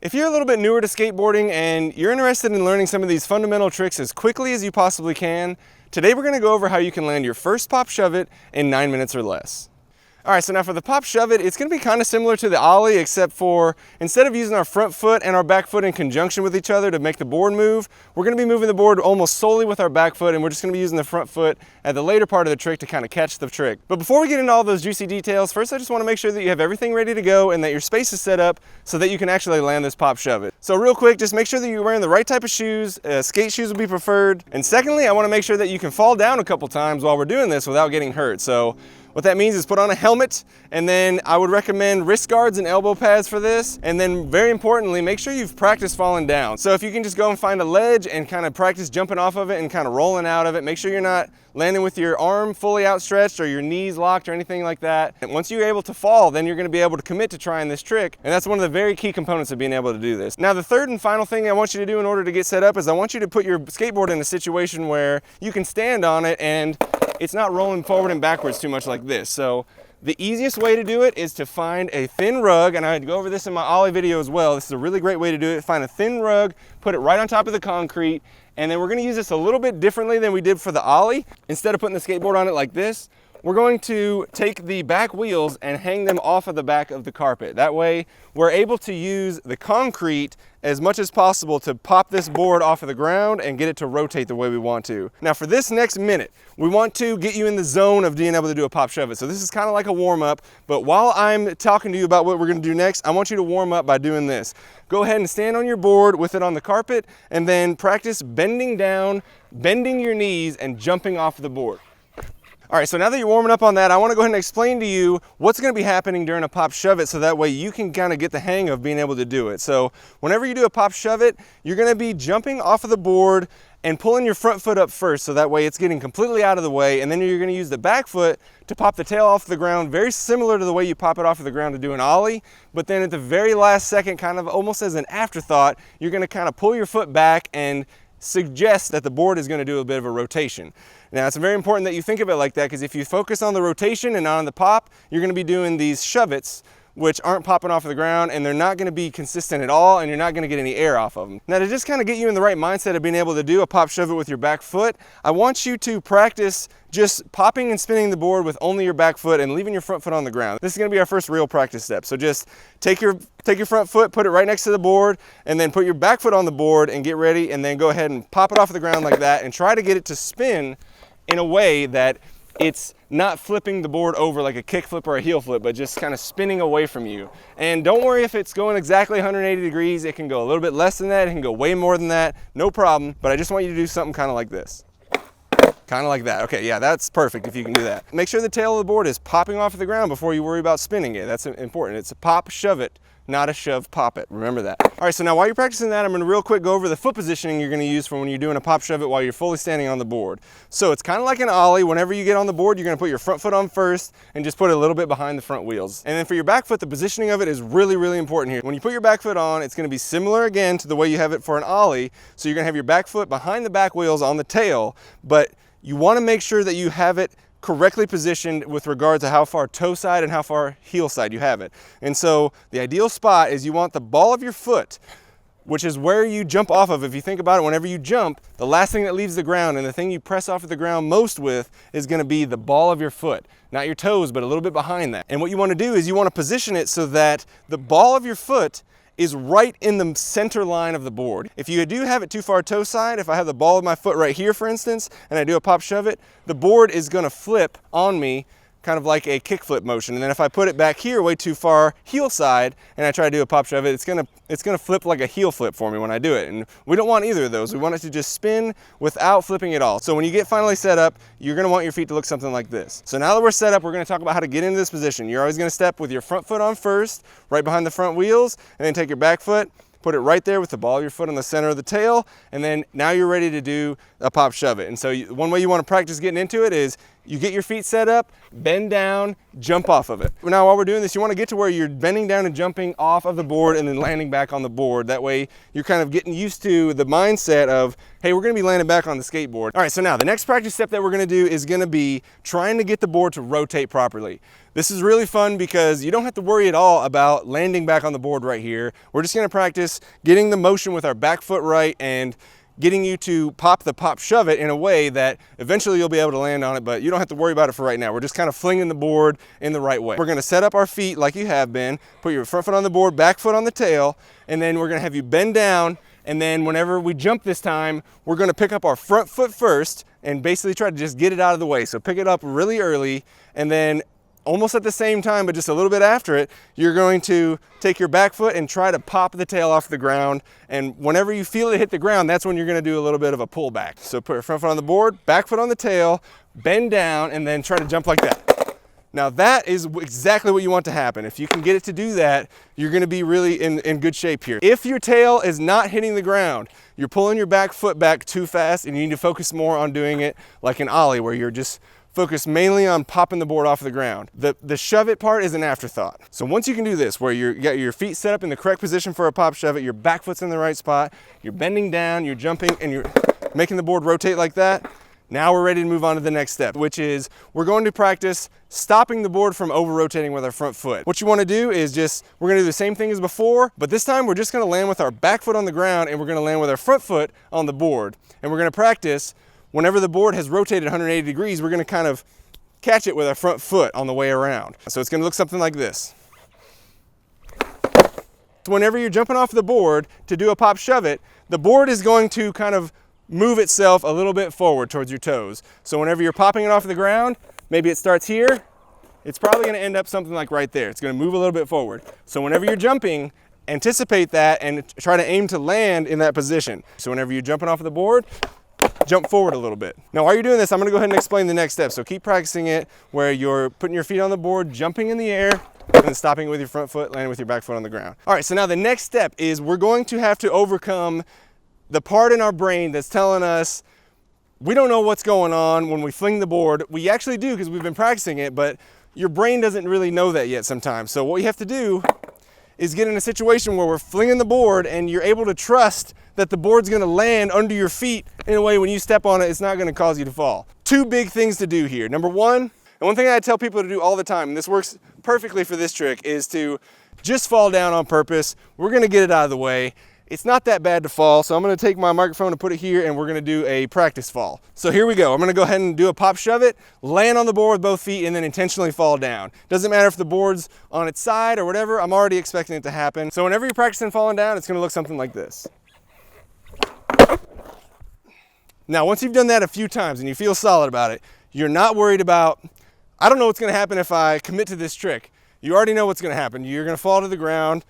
If you're a little bit newer to skateboarding and you're interested in learning some of these fundamental tricks as quickly as you possibly can, today we're going to go over how you can land your first Pop Shuvit in 9 minutes or less. All right, so now for the Pop Shuvit, it's going to be kind of similar to the ollie, except for instead of using our front foot and our back foot in conjunction with each other to make the board move, we're going to be moving the board almost solely with our back foot, and we're just going to be using the front foot at the later part of the trick to kind of catch the trick. But before we get into all those juicy details, first I just want to make sure that you have everything ready to go and that your space is set up so that you can actually land this Pop Shuvit. So real quick, just make sure that you're wearing the right type of shoes. Skate shoes would be preferred. And secondly, I want to make sure that you can fall down a couple times while we're doing this without getting hurt. So what that means is put on a helmet, and then I would recommend wrist guards and elbow pads for this. And then very importantly, make sure you've practiced falling down. So if you can just go and find a ledge and kind of practice jumping off of it and kind of rolling out of it, make sure you're not landing with your arm fully outstretched or your knees locked or anything like that. And once you're able to fall, then you're going to be able to commit to trying this trick. And that's one of the very key components of being able to do this. Now, the third and final thing I want you to do in order to get set up is I want you to put your skateboard in a situation where you can stand on it and it's not rolling forward and backwards too much like this. So the easiest way to do it is to find a thin rug, and I go over this in my ollie video as well. This is a really great way to do it. Find a thin rug, put it right on top of the concrete, and then we're gonna use this a little bit differently than we did for the ollie. Instead of putting the skateboard on it like this, we're going to take the back wheels and hang them off of the back of the carpet. That way, we're able to use the concrete as much as possible to pop this board off of the ground and get it to rotate the way we want to. Now for this next minute, we want to get you in the zone of being able to do a Pop Shuvit. So this is kind of like a warm up, but while I'm talking to you about what we're gonna do next, I want you to warm up by doing this. Go ahead and stand on your board with it on the carpet and then practice bending down, bending your knees and jumping off the board. All right, so now that you're warming up on that, I want to go ahead and explain to you what's going to be happening during a Pop Shuvit so that way you can kind of get the hang of being able to do it. So whenever you do a Pop Shuvit, you're going to be jumping off of the board and pulling your front foot up first so that way it's getting completely out of the way, and then you're going to use the back foot to pop the tail off the ground, very similar to the way you pop it off of the ground to do an ollie, but then at the very last second, kind of almost as an afterthought, you're going to kind of pull your foot back and suggest that the board is going to do a bit of a rotation. Now it's very important that you think of it like that, because if you focus on the rotation and not on the pop, you're going to be doing these shuvits which aren't popping off of the ground, and they're not going to be consistent at all, and you're not going to get any air off of them. Now to just kind of get you in the right mindset of being able to do a Pop Shuvit with your back foot, I want you to practice just popping and spinning the board with only your back foot and leaving your front foot on the ground. This is going to be our first real practice step. So just take your front foot, put it right next to the board, and then put your back foot on the board and get ready, and then go ahead and pop it off the ground like that and try to get it to spin in a way that it's not flipping the board over like a kick flip or a heel flip, but just kind of spinning away from you. And don't worry if it's going exactly 180 degrees. It can go a little bit less than that. It can go way more than that. No problem. But I just want you to do something kind of like this. Kind of like that. Okay, yeah, that's perfect if you can do that. Make sure the tail of the board is popping off of the ground before you worry about spinning it. That's important. It's a pop shuvit, not a shove pop it. Remember that. All right, so now while you're practicing that, I'm going to real quick go over the foot positioning you're going to use for when you're doing a Pop Shuvit while you're fully standing on the board. So it's kind of like an ollie. Whenever you get on the board, you're going to put your front foot on first and just put it a little bit behind the front wheels. And then for your back foot, the positioning of it is really, really important here. When you put your back foot on, it's going to be similar again to the way you have it for an ollie. So you're going to have your back foot behind the back wheels on the tail, but you want to make sure that you have it correctly positioned with regard to how far toe side and how far heel side you have it. And so the ideal spot is you want the ball of your foot, which is where you jump off of. If you think about it, whenever you jump, the last thing that leaves the ground and the thing you press off of the ground most with is going to be the ball of your foot. Not your toes, but a little bit behind that. And what you want to do is you want to position it so that the ball of your foot is right in the center line of the board. If you do have it too far toe side, if I have the ball of my foot right here, for instance, and I do a Pop Shuvit, the board is going to flip on me kind of like a kickflip motion. And then if I put it back here way too far heel side and I try to do a Pop Shuvit, it's gonna flip like a heel flip for me when I do it. And we don't want either of those. We want it to just spin without flipping at all. So when you get finally set up, you're gonna want your feet to look something like this. So now that we're set up, we're gonna talk about how to get into this position. You're always gonna step with your front foot on first, right behind the front wheels, and then take your back foot, put it right there with the ball of your foot on the center of the tail, and then now you're ready to do a pop shove it. And so one way you want to practice getting into it is you get your feet set up, bend down, jump off of it. Now while we're doing this, you want to get to where you're bending down and jumping off of the board and then landing back on the board. That way you're kind of getting used to the mindset of, hey, we're going to be landing back on the skateboard. All right, so now the next practice step that we're going to do is going to be trying to get the board to rotate properly. This is really fun because you don't have to worry at all about landing back on the board right here. We're just going to practice getting the motion with our back foot right and getting you to pop the pop shove it in a way that eventually you'll be able to land on it, but you don't have to worry about it for right now. We're just kind of flinging the board in the right way. We're going to set up our feet like you have been, put your front foot on the board, back foot on the tail, and then we're going to have you bend down, and then whenever we jump this time, we're going to pick up our front foot first and basically try to just get it out of the way. So pick it up really early, and then almost at the same time, but just a little bit after it, you're going to take your back foot and try to pop the tail off the ground. And whenever you feel it hit the ground, that's when you're going to do a little bit of a pullback. So put your front foot on the board, back foot on the tail, bend down, and then try to jump like that. Now that is exactly what you want to happen. If you can get it to do that, you're going to be really in good shape here. If your tail is not hitting the ground, you're pulling your back foot back too fast, and you need to focus more on doing it like an ollie, where you're just focus mainly on popping the board off the ground. The shove it part is an afterthought. So once you can do this, where you got your feet set up in the correct position for a pop shove it, your back foot's in the right spot, you're bending down, you're jumping, and you're making the board rotate like that, now we're ready to move on to the next step, which is we're going to practice stopping the board from over-rotating with our front foot. What you want to do is we're going to do the same thing as before, but this time we're just going to land with our back foot on the ground, and we're going to land with our front foot on the board. And we're going to practice whenever the board has rotated 180 degrees, we're going to kind of catch it with our front foot on the way around. So it's going to look something like this. So whenever you're jumping off the board to do a pop shove it, the board is going to kind of move itself a little bit forward towards your toes. So whenever you're popping it off the ground, maybe it starts here, it's probably going to end up something like right there. It's going to move a little bit forward. So whenever you're jumping, anticipate that and try to aim to land in that position. So whenever you're jumping off of the board, jump forward a little bit. Now while you're doing this, I'm going to go ahead and explain the next step. So keep practicing it where you're putting your feet on the board, jumping in the air, and then stopping it with your front foot, landing with your back foot on the ground. All right, so now the next step is we're going to have to overcome the part in our brain that's telling us we don't know what's going on when we fling the board. We actually do because we've been practicing it, but your brain doesn't really know that yet sometimes. So what you have to do is get in a situation where we're flinging the board and you're able to trust that the board's going to land under your feet in a way when you step on it, it's not going to cause you to fall. Two big things to do here. Number one, and one thing I tell people to do all the time, and this works perfectly for this trick, is to just fall down on purpose. We're going to get it out of the way. It's not that bad to fall, so I'm going to take my microphone and put it here, and we're going to do a practice fall. So here we go. I'm going to go ahead and do a pop shove it, land on the board with both feet, and then intentionally fall down. Doesn't matter if the board's on its side or whatever, I'm already expecting it to happen. So whenever you're practicing falling down, it's going to look something like this. Now, once you've done that a few times and you feel solid about it, you're not worried about, I don't know what's going to happen if I commit to this trick. You already know what's going to happen. You're going to fall to the ground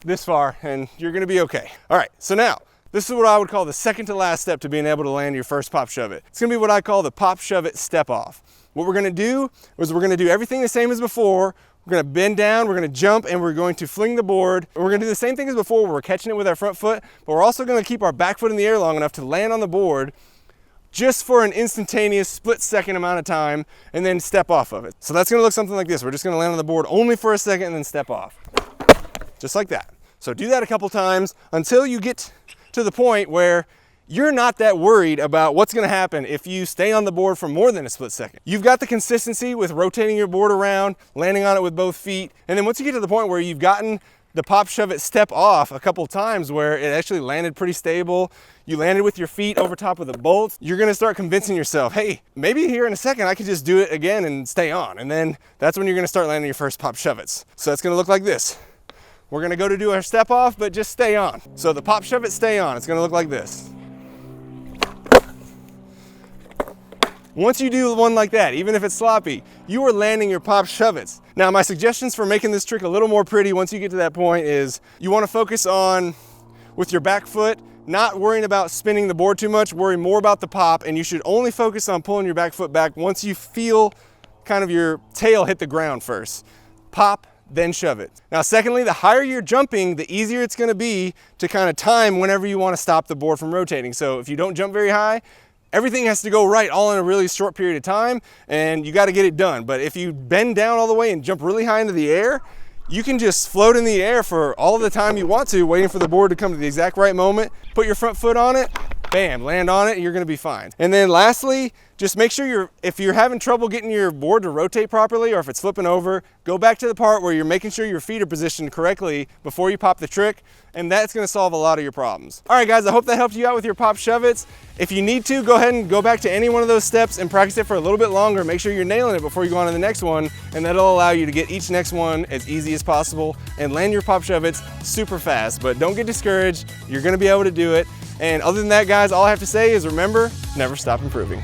this far and you're going to be okay. All right, so now this is what I would call the second to last step to being able to land your first pop shove it. It's going to be what I call the pop shove it step off. What we're going to do is we're going to do everything the same as before. We're going to bend down, we're going to jump, and we're going to fling the board. And we're going to do the same thing as before where we're catching it with our front foot, but we're also going to keep our back foot in the air long enough to land on the board just for an instantaneous split-second amount of time and then step off of it. So that's going to look something like this. We're just going to land on the board only for a second and then step off. Just like that. So do that a couple times until you get to the point where you're not that worried about what's going to happen if you stay on the board for more than a split second. You've got the consistency with rotating your board around, landing on it with both feet, and then once you get to the point where you've gotten the pop shove it step off a couple times where it actually landed pretty stable, you landed with your feet over top of the bolts, you're going to start convincing yourself, hey, maybe here in a second I could just do it again and stay on. And then that's when you're going to start landing your first pop shove it's. So it's going to look like this. We're going to go to do our step off, but just stay on. So the pop shove it, stay on. It's going to look like this. Once you do one like that, even if it's sloppy, you are landing your pop shove it's. Now, my suggestions for making this trick a little more pretty once you get to that point is you want to focus on, with your back foot, not worrying about spinning the board too much, worry more about the pop, and you should only focus on pulling your back foot back once you feel kind of your tail hit the ground first. Pop, then shove it. Now, secondly, the higher you're jumping, the easier it's going to be to kind of time whenever you want to stop the board from rotating. So if you don't jump very high, everything has to go right all in a really short period of time, and you got to get it done. But if you bend down all the way and jump really high into the air, you can just float in the air for all the time you want to, waiting for the board to come to the exact right moment, put your front foot on it, bam, land on it, and you're gonna be fine. And then lastly, just make sure if you're having trouble getting your board to rotate properly, or if it's flipping over, go back to the part where you're making sure your feet are positioned correctly before you pop the trick, and that's gonna solve a lot of your problems. All right guys, I hope that helped you out with your Pop Shuvits. If you need to, go ahead and go back to any one of those steps and practice it for a little bit longer. Make sure you're nailing it before you go on to the next one, and that'll allow you to get each next one as easy as possible and land your Pop Shuvits super fast. But don't get discouraged, you're gonna be able to do it. And other than that guys, all I have to say is remember, never stop improving.